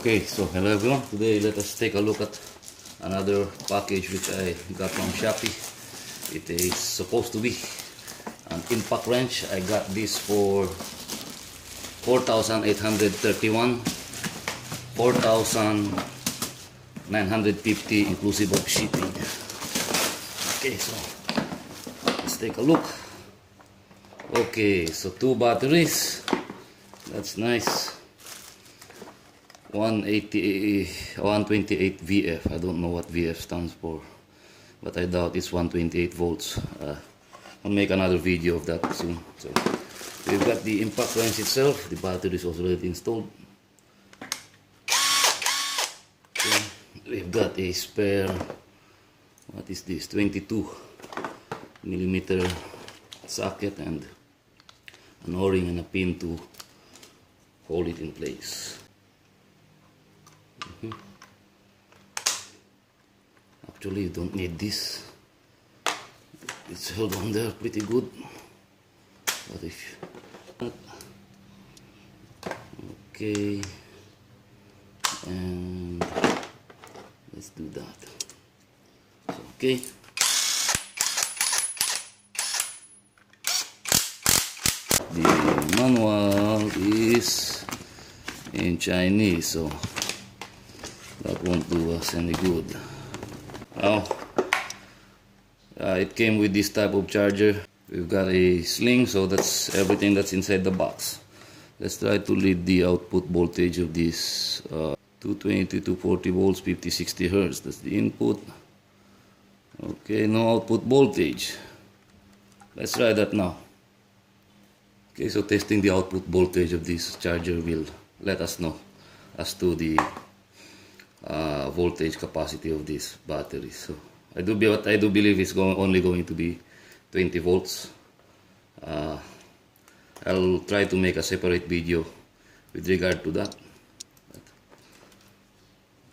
Okay, so hello everyone. Today let us take a look at another package which I got from Shopee. It is supposed to be an impact wrench. I got this for 4,831, 4,950 inclusive of shipping. Okay, so let's take a look. Okay, so 2 batteries. That's nice. 128 VF. I don't know what VF stands for, but I doubt it's 128 volts. I'll make another video of that soon. So we've got the impact wrench itself. The battery is also already installed. Okay. We've got a spare, what is this, 22 millimeter socket and an o-ring and a pin to hold it in place. Actually, you don't need this. It's held on there pretty good. But if okay, and let's do that. So, okay. The manual is in Chinese, so that won't do us any good. Now, it came with this type of charger. We've got a sling, so that's everything that's inside the box. Let's try to read the output voltage of this 220 to 240 volts, 50-60 hertz. That's the input. Okay, no output voltage. Let's try that now. Okay, so testing the output voltage of this charger will let us know as to the voltage capacity of this battery. So I do believe it's only going to be 20 volts. I'll try to make a separate video with regard to that.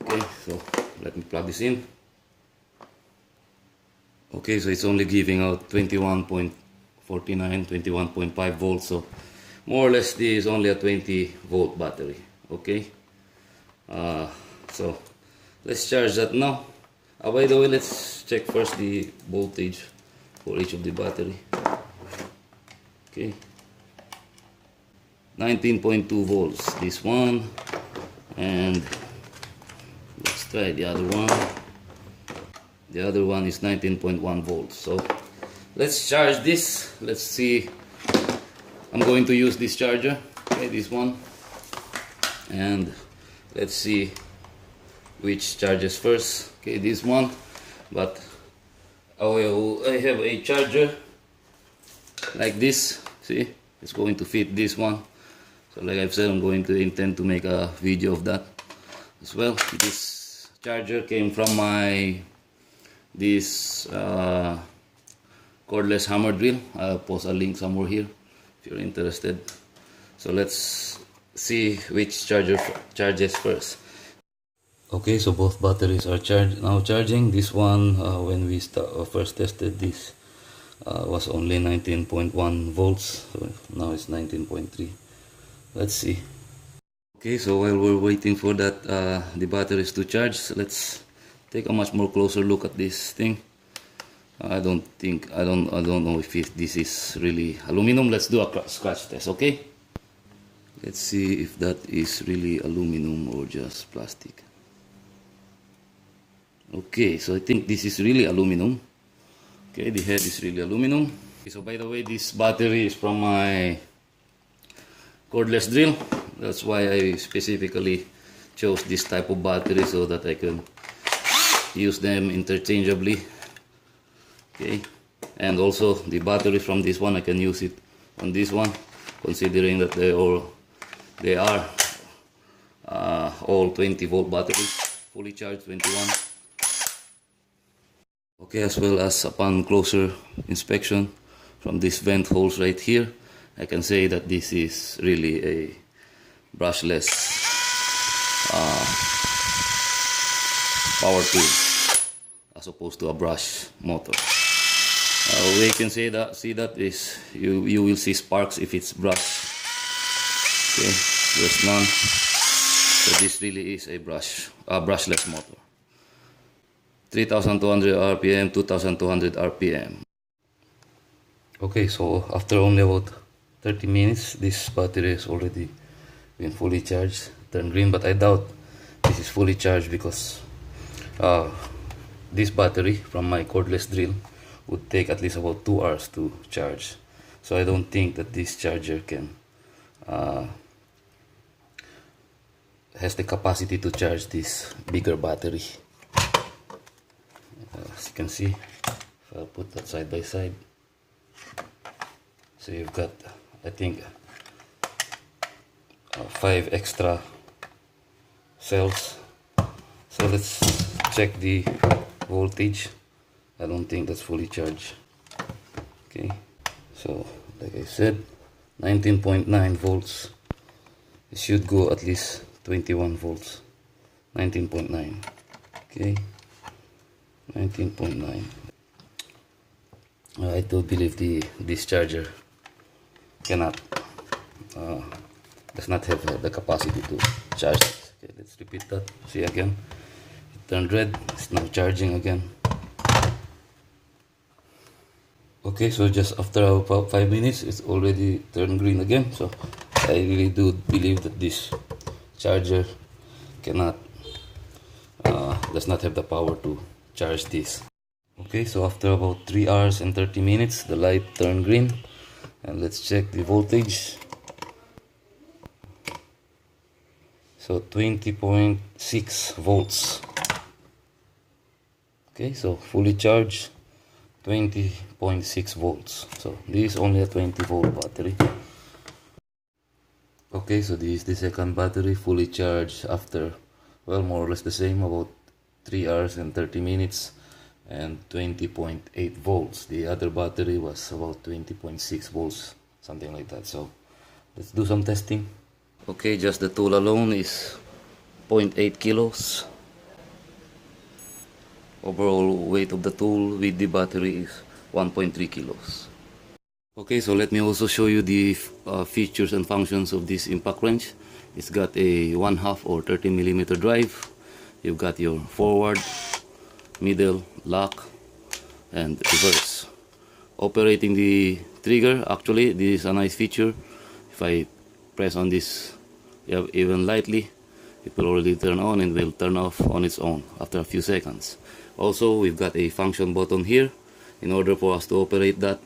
Okay, so let me plug this in. Okay, so it's only giving out 21.49, 21.5 volts. So more or less this is only a 20 volt battery. Okay. So let's charge that now. By the way, let's check first the voltage for each of the battery. Okay, 19.2 volts this one, and let's try the other one. The other one is 19.1 volts. So let's charge this. Let's see. I'm going to use this charger, okay, this one, and let's see which charges first. Okay, this one, but I have a charger like this. See, it's going to fit this one. So like I've said, I'm going to intend to make a video of that as well. This charger came from this cordless hammer drill. I'll post a link somewhere here if you're interested. So let's see which charger charges first. Okay, so both batteries are now charging. This one, when we first tested this, was only 19.1 volts. So now it's 19.3. Let's see. Okay, so while we're waiting for that the batteries to charge, let's take a much more closer look at this thing. I don't know if this is really aluminum. Let's do a scratch test. Okay, let's see if that is really aluminum or just plastic. Okay, so I think this is really aluminum. Okay, the head is really aluminum. Okay, so by the way, this battery is from my cordless drill. That's why I specifically chose this type of battery, so that I can use them interchangeably. Okay, and also the battery from this one, I can use it on this one, considering that they are all 20 volt batteries, fully charged 21. Okay, as well as upon closer inspection from these vent holes right here, I can say that this is really a brushless power tool as opposed to a brush motor. The way you can see that is you will see sparks if it's brush. Okay, there's none. So this really is a brushless motor. 3200 RPM, 2200 RPM. Okay, so after only about 30 minutes, this battery has already been fully charged, turned green, but I doubt this is fully charged because this battery from my cordless drill would take at least about 2 hours to charge. So I don't think that this charger can has the capacity to charge this bigger battery. As you can see, if I put that side by side, so you've got, I think, 5 extra cells. So let's check the voltage. I don't think that's fully charged. Okay, so like I said, 19.9 volts. It should go at least 21 volts. 19.9. Okay, 19.9. I do believe this charger cannot does not have the capacity to charge this. Okay, let's repeat that. See again, it turned red. It's now charging again. Okay, so just after about 5 minutes, it's already turned green again. So I really do believe that this charger cannot does not have the power to charge this. Okay, so after about 3 hours and 30 minutes, the light turned green, and let's check the voltage. So 20.6 volts. Okay, so fully charged, 20.6 volts. So this is only a 20 volt battery. Okay, so this is the second battery, fully charged after, well, more or less the same, about 3 hours and 30 minutes, and 20.8 volts. The other battery was about 20.6 volts, something like that. So let's do some testing. Okay, just the tool alone is 0.8 kilos. Overall weight of the tool with the battery is 1.3 kilos. Okay, so let me also show you the features and functions of this impact wrench. It's got a 1/2 or 30mm drive. You've got your forward, middle, lock, and reverse. Operating the trigger, actually this is a nice feature. If I press on this even lightly, it will already turn on and will turn off on its own after a few seconds. Also, we've got a function button here. In order for us to operate that,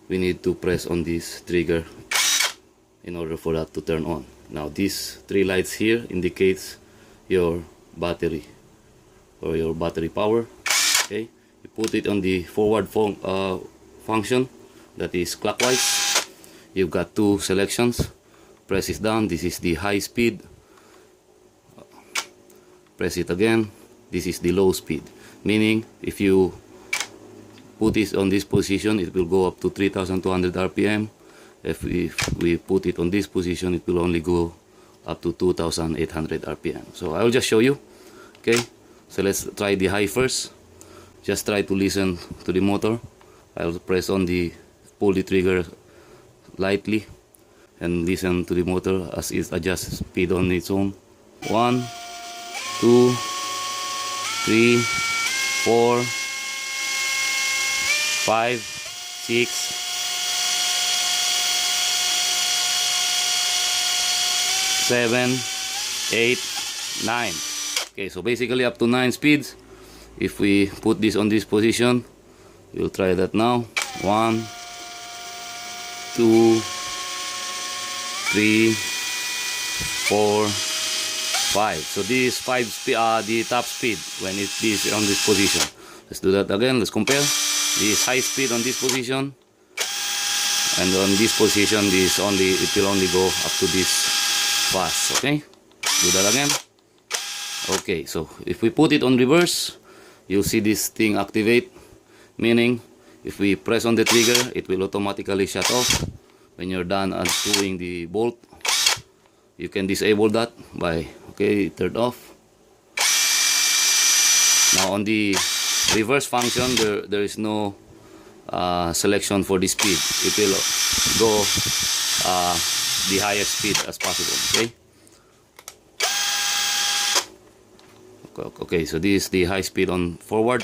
we need to press on this trigger in order for that to turn on. Now these 3 lights here indicates your battery or your battery power. Okay, you put it on the forward function, that is clockwise. You've got 2 selections. Press it down, this is the high speed. Press it again, this is the low speed. Meaning if you put it on this position, it will go up to 3200 RPM. If we put it on this position, it will only go up to 2800 RPM. So I'll just show you. Okay, so let's try the high first. Just try to listen to the motor. I'll press on pull the trigger lightly and listen to the motor as it adjusts speed on its own. 1, 2, 3, 4, 5, 6, 7, 8, 9. Okay, so basically up to 9 speeds. If we put this on this position, we'll try that now. 1, 2, 3, 4, 5. So this is 5 speed, the top speed when it is on this position. Let's do that again. Let's compare. This high speed on this position, and on this position, it will only go up to this fast. Okay, do that again. Okay, so if we put it on reverse, you'll see this thing activate. Meaning, if we press on the trigger, it will automatically shut off. When you're done unscrewing the bolt, you can disable that by, okay, turned off. Now on the reverse function, there is no selection for the speed. It will go the highest speed as possible. Okay, Okay, so this is the high speed on forward.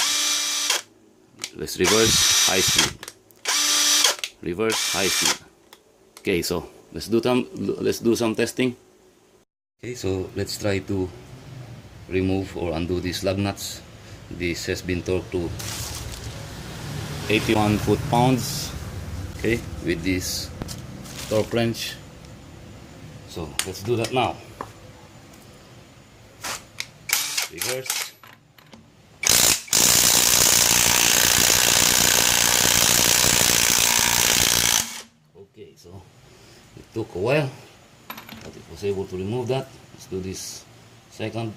Let's reverse, high speed. Reverse, high speed. Okay, so let's do some testing. Okay, so let's try to remove or undo these lug nuts. This has been torqued to 81 foot-pounds. Okay, with this torque wrench. So let's do that now. Reverse. Okay, so it took a while, but it was able to remove that. Let's do this second.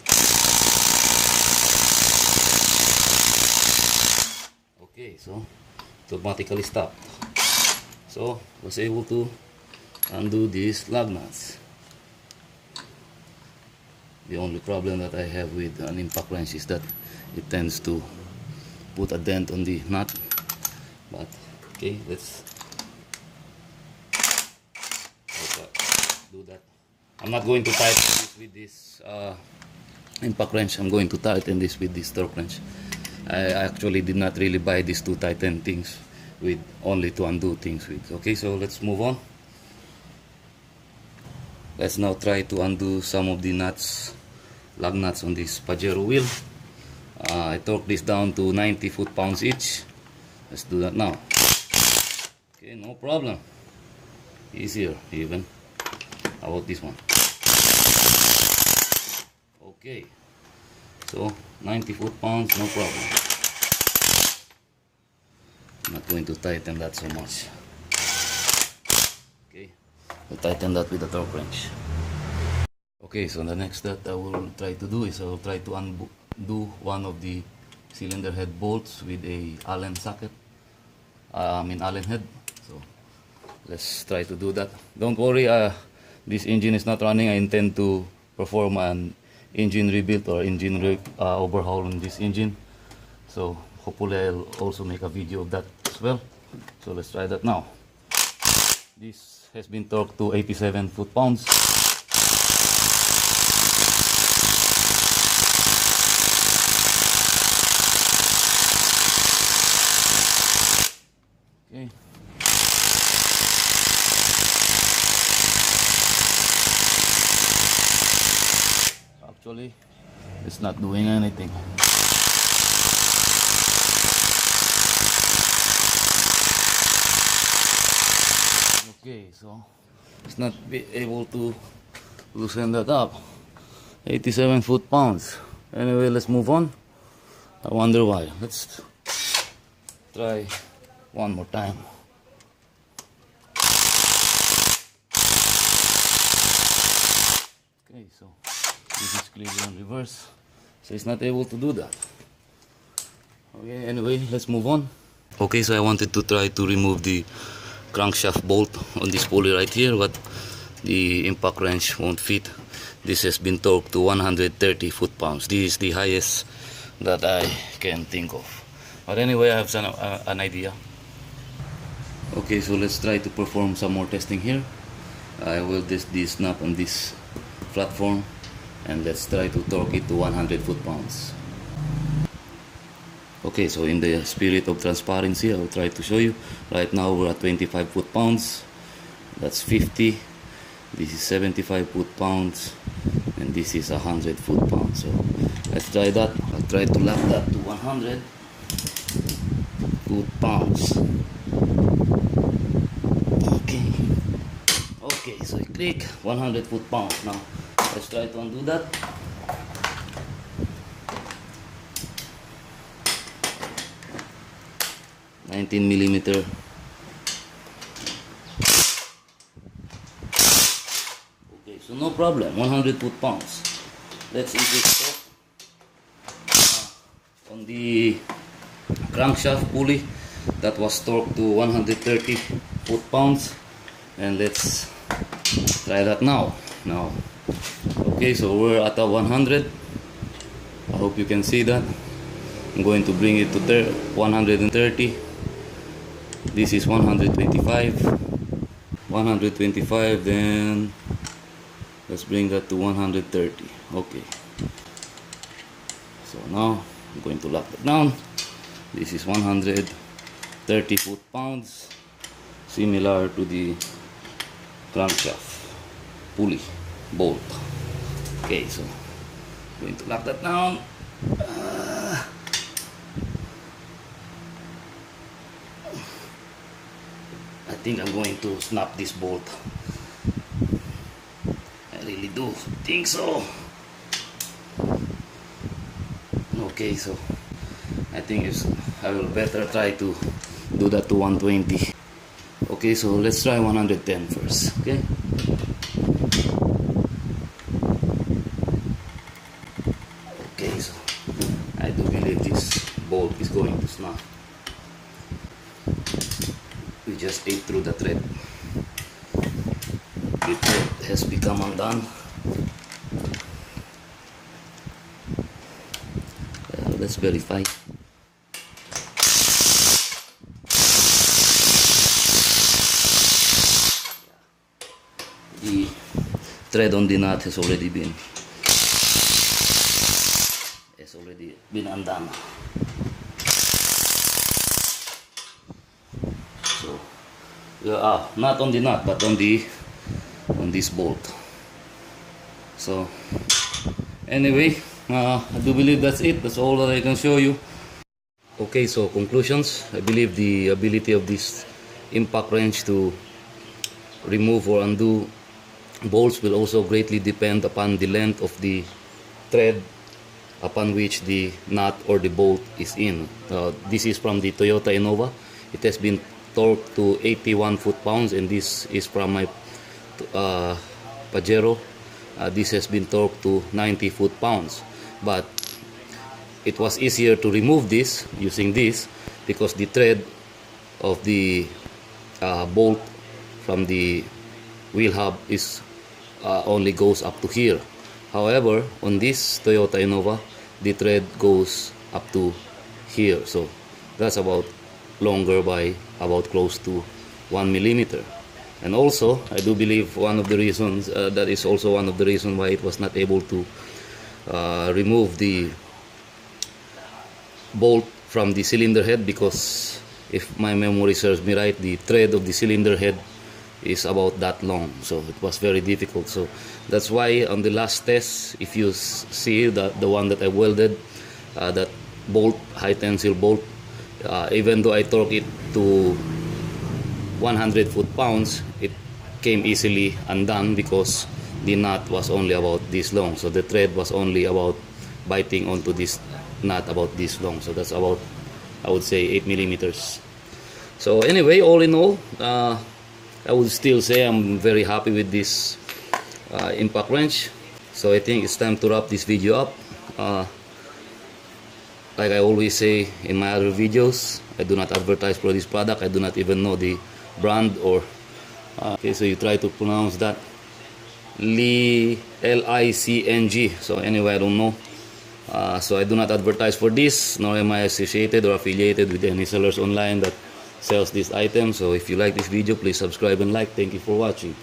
Okay, so it automatically stopped. So I was able to undo these lug nuts. The only problem that I have with an impact wrench is that it tends to put a dent on the nut. But okay, let's do that. I'm not going to tighten this with this impact wrench. I'm going to tighten this with this torque wrench. I actually did not really buy these to tighten things with, only to undo things with. Okay, so let's move on. Let's now try to undo some of the nuts, lug nuts on this Pajero wheel. I torqued this down to 90 foot-pounds each. Let's do that now. Okay, no problem. Easier even. How about this one? Okay, so 90 foot-pounds, no problem. I'm not going to tighten that so much. Okay, I'll tighten that with the torque wrench. Okay, so the next that I will try to do is I will try to undo one of the cylinder head bolts with a Allen socket. Allen head. So let's try to do that. Don't worry, this engine is not running. I intend to perform an engine rebuild or engine overhaul on this engine. So hopefully I'll also make a video of that as well. So let's try that now. This has been torqued to 87 foot-pounds. Okay. Actually, it's not doing anything. Okay, so it's not be able to loosen that up. 87 foot-pounds. Anyway, let's move on. I wonder why. Let's try one more time. Okay, so this is clearly on reverse, so it's not able to do that. Okay, anyway, let's move on. Okay, so I wanted to try to remove the crankshaft bolt on this pulley right here, but the impact wrench won't fit. This has been torqued to 130 foot-pounds. This is the highest that I can think of. But anyway, I have an idea. Okay, so let's try to perform some more testing here. I will test this nut on this platform, and let's try to torque it to 100 foot-pounds. Okay, so in the spirit of transparency, I will try to show you. Right now we're at 25 foot-pounds. That's 50. This is 75 foot-pounds, and this is 100 foot-pounds. So let's try that. I'll try to lock that to 100 foot-pounds. Okay, so I click 100 foot-pounds. Now let's try to undo that. $19mm. Okay, so no problem. 100 foot-pounds. Let's increase torque on the crankshaft pulley that was torqued to 130 foot-pounds, and let's try that now. Okay, so we're at a 100. I hope you can see that. I'm going to bring it to 130. This is 125. 125, then let's bring that to 130. Okay. So now I'm going to lock it down. This is 130 foot-pounds, similar to the crankshaft pulley bolt. Okay, so I'm going to lock that down. I think I'm going to snap this bolt. I really do think so. Okay, so I think I will better try to do that to 120. Okay, so let's try 110 first. Okay. Okay, so I do believe this bolt is going to snap. We just ate through the thread. The thread has become undone. Let's verify. The thread on the nut has already been undone. So not on the nut, but on this bolt. So anyway, I do believe that's it. That's all that I can show you. Okay, so conclusions. I believe the ability of this impact wrench to remove or undo bolts will also greatly depend upon the length of the thread upon which the nut or the bolt is in. This is from the Toyota Innova. It has been torqued to 81 foot-pounds, and this is from my Pajero. This has been torqued to 90 foot-pounds. But it was easier to remove this using this because the thread of the bolt from the wheel hub is only goes up to here. However, on this Toyota Innova, the thread goes up to here, so that's about longer by about close to 1 millimeter. And also, I do believe one of the reasons that is also one of the reasons why it was not able to remove the bolt from the cylinder head, because if my memory serves me right, the thread of the cylinder head is about that long, so it was very difficult. So that's why on the last test, if you see the one that I welded, that bolt, high tensile bolt, even though I torque it to 100 foot-pounds, it came easily undone because the nut was only about this long. So the thread was only about biting onto this nut about this long. So that's about, I would say, 8 millimeters. So anyway, all in all, I would still say I'm very happy with this impact wrench. So I think it's time to wrap this video up. Like I always say in my other videos, I do not advertise for this product. I do not even know the brand or okay, so you try to pronounce that L-I-C-N-G. So anyway, I don't know. So I do not advertise for this, nor am I associated or affiliated with any sellers online that sells this item. So if you like this video, please subscribe and like. Thank you for watching.